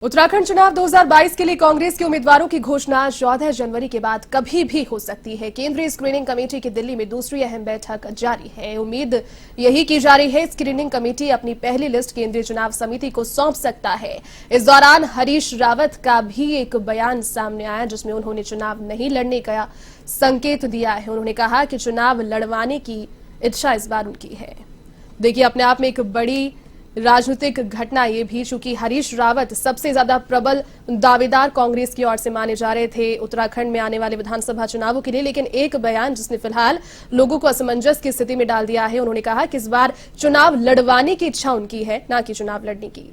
उत्तराखंड चुनाव 2022 के लिए कांग्रेस के उम्मीदवारों की घोषणा 14 जनवरी के बाद कभी भी हो सकती है। केंद्रीय स्क्रीनिंग कमेटी की दिल्ली में दूसरी अहम बैठक जारी है। उम्मीद यही की जा रही है स्क्रीनिंग कमेटी अपनी पहली लिस्ट केंद्रीय चुनाव समिति को सौंप सकता है। इस दौरान हरीश रावत का भी एक बयान सामने आया जिसमें उन्होंने चुनाव नहीं लड़ने का संकेत दिया है। उन्होंने कहा कि चुनाव लड़वाने की इच्छा इस बार उनकी है। देखिए, अपने आप में एक बड़ी राजनीतिक घटना ये भी, चूंकि हरीश रावत सबसे ज्यादा प्रबल दावेदार कांग्रेस की ओर से माने जा रहे थे उत्तराखंड में आने वाले विधानसभा चुनावों के लिए, लेकिन एक बयान जिसने फिलहाल लोगों को असमंजस की स्थिति में डाल दिया है। उन्होंने कहा कि इस बार चुनाव लड़वाने की इच्छा उनकी है, ना कि चुनाव लड़ने की।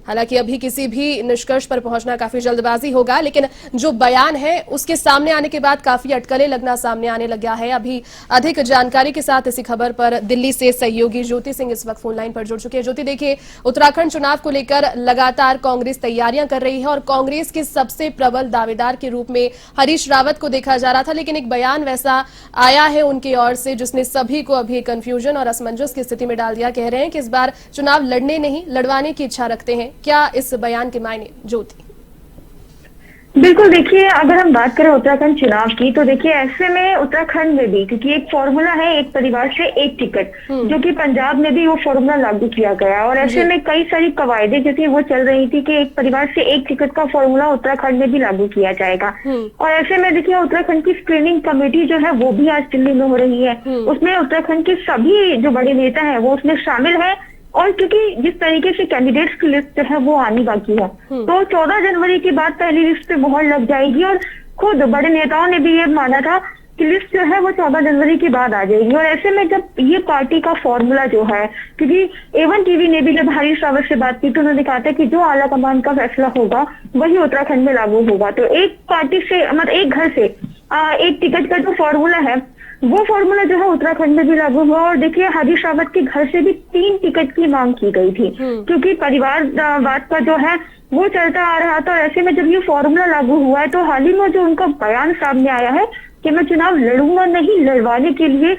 हालांकि अभी किसी भी निष्कर्ष पर पहुंचना काफी जल्दबाजी होगा, लेकिन जो बयान है उसके सामने आने के बाद काफी अटकलें लगना सामने आने लग गया है। अभी अधिक जानकारी के साथ इसी खबर पर दिल्ली से सहयोगी ज्योति सिंह इस वक्त फोन लाइन पर जुड़ चुके हैं। ज्योति, देखिए, उत्तराखंड चुनाव को लेकर लगातार कांग्रेस तैयारियां कर रही है और कांग्रेस के सबसे प्रबल दावेदार के रूप में हरीश रावत को देखा जा रहा था, लेकिन एक बयान वैसा आया है उनकी ओर से जिसने सभी को अभी कंफ्यूजन और असमंजस की स्थिति में डाल दिया। कह रहे हैं कि इस बार चुनाव लड़ने नहीं लड़वाने की इच्छा रखते हैं। क्या इस बयान के मायने, ज्योति? बिल्कुल, देखिए, अगर हम बात करें उत्तराखंड चुनाव की तो देखिए ऐसे में उत्तराखंड में भी, क्योंकि एक फॉर्मूला है एक परिवार से एक टिकट, जो कि पंजाब में भी वो फॉर्मूला लागू किया गया और ऐसे में कई सारी कवायदे जो थी वो चल रही थी कि एक परिवार से एक टिकट का फॉर्मूला उत्तराखंड में भी लागू किया जाएगा। और ऐसे में देखिए उत्तराखंड की स्क्रीनिंग कमेटी जो है वो भी आज दिल्ली में हो रही है। उसमें उत्तराखंड के सभी जो बड़े नेता है वो उसमें शामिल है और क्योंकि जिस तरीके से कैंडिडेट्स की लिस्ट है वो आनी बाकी है, तो 14 जनवरी के बाद पहली लिस्ट पे मोहर लग जाएगी और खुद बड़े नेताओं ने भी ये माना था कि लिस्ट जो है वो 14 जनवरी के बाद आ जाएगी। और ऐसे में जब ये पार्टी का फॉर्मूला जो है, क्योंकि A1 टीवी ने भी जब हरीश रावत से बात की तो उन्होंने कहा था कि जो आला कमान का फैसला होगा वही उत्तराखंड में लागू होगा। तो एक पार्टी से मतलब एक घर से एक टिकट का जो फॉर्मूला है वो फॉर्मूला जो है उत्तराखंड में भी लागू हुआ। और देखिए हरीश रावत के घर से भी 3 टिकट की मांग की गई थी क्योंकि परिवारवाद का जो है वो चलता आ रहा था। और ऐसे में जब ये फॉर्मूला लागू हुआ है तो हाल ही में जो उनका बयान सामने आया है कि मैं चुनाव लड़ूंगा नहीं, लड़वाने के लिए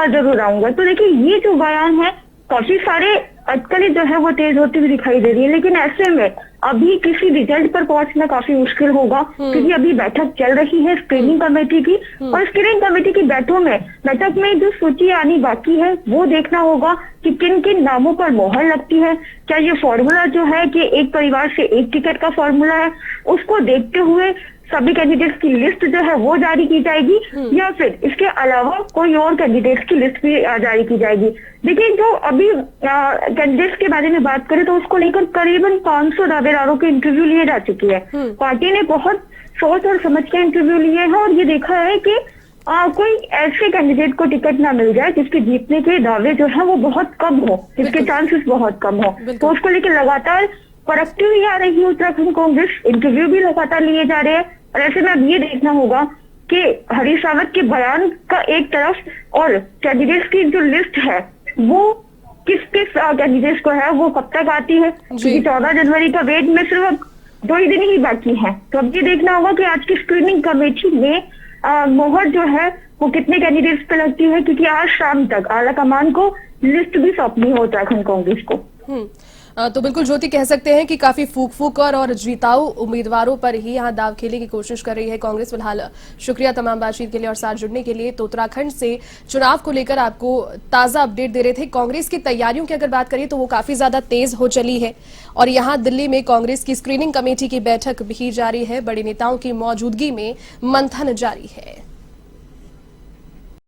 जरूर आऊंगा। तो देखिए ये जो बयान है, काफी सारे अटकलें जो है वो तेज होती हुई दिखाई दे रही है, लेकिन ऐसे में अभी किसी रिजल्ट पर पहुंचना काफी मुश्किल होगा क्योंकि अभी बैठक चल रही है स्क्रीनिंग कमेटी की और स्क्रीनिंग कमेटी की बैठक में जो सूची आनी बाकी है वो देखना होगा कि किन किन नामों पर मोहर लगती है। क्या ये फॉर्मूला जो है कि एक परिवार से एक टिकट का फॉर्मूला है, उसको देखते हुए सभी कैंडिडेट्स की लिस्ट जो है वो जारी की जाएगी या फिर इसके अलावा कोई और कैंडिडेट्स की लिस्ट भी जारी की जाएगी। देखिए, जो अभी कैंडिडेट्स के बारे में बात करें तो उसको लेकर करीबन 500 दावेदारों के इंटरव्यू लिए जा चुके हैं। पार्टी ने बहुत सोच और समझ के इंटरव्यू लिए हैं और ये देखा है कि कोई ऐसे कैंडिडेट को टिकट ना मिल जाए जिसके जीतने के दावे जो है वो बहुत कम हो, जिसके चांसेस बहुत कम हो। तो उसको लेकर लगातार परखती हुई आ रही है उत्तराखंड कांग्रेस, इंटरव्यू भी लगातार लिए जा रहे हैं। और ऐसे में अब ये देखना होगा कि हरीश रावत के बयान का एक तरफ और कैंडिडेट्स की जो लिस्ट है वो किस किस कैंडिडेट्स को है वो कब तक आती है, क्योंकि 14 जनवरी का वेट में सिर्फ 2 ही दिन ही बाकी है। तो अब ये देखना होगा कि आज की स्क्रीनिंग कमेटी में मोहर जो है वो कितने कैंडिडेट्स पे लगती है, क्योंकि आज शाम तक आला कमान को लिस्ट भी सौंपनी है उत्तराखंड कांग्रेस को। तो बिल्कुल ज्योति, कह सकते हैं कि काफी फूक और जीताऊ उम्मीदवारों पर ही यहाँ दाव खेलने की कोशिश कर रही है कांग्रेस। फिलहाल शुक्रिया तमाम बातचीत के लिए और साथ जुड़ने के लिए। तो उत्तराखंड से चुनाव को लेकर आपको ताजा अपडेट दे रहे थे। कांग्रेस की तैयारियों की अगर बात करें तो वो काफी ज्यादा तेज हो चली है और यहाँ दिल्ली में कांग्रेस की स्क्रीनिंग कमेटी की बैठक भी जारी है। बड़े नेताओं की मौजूदगी में मंथन जारी है।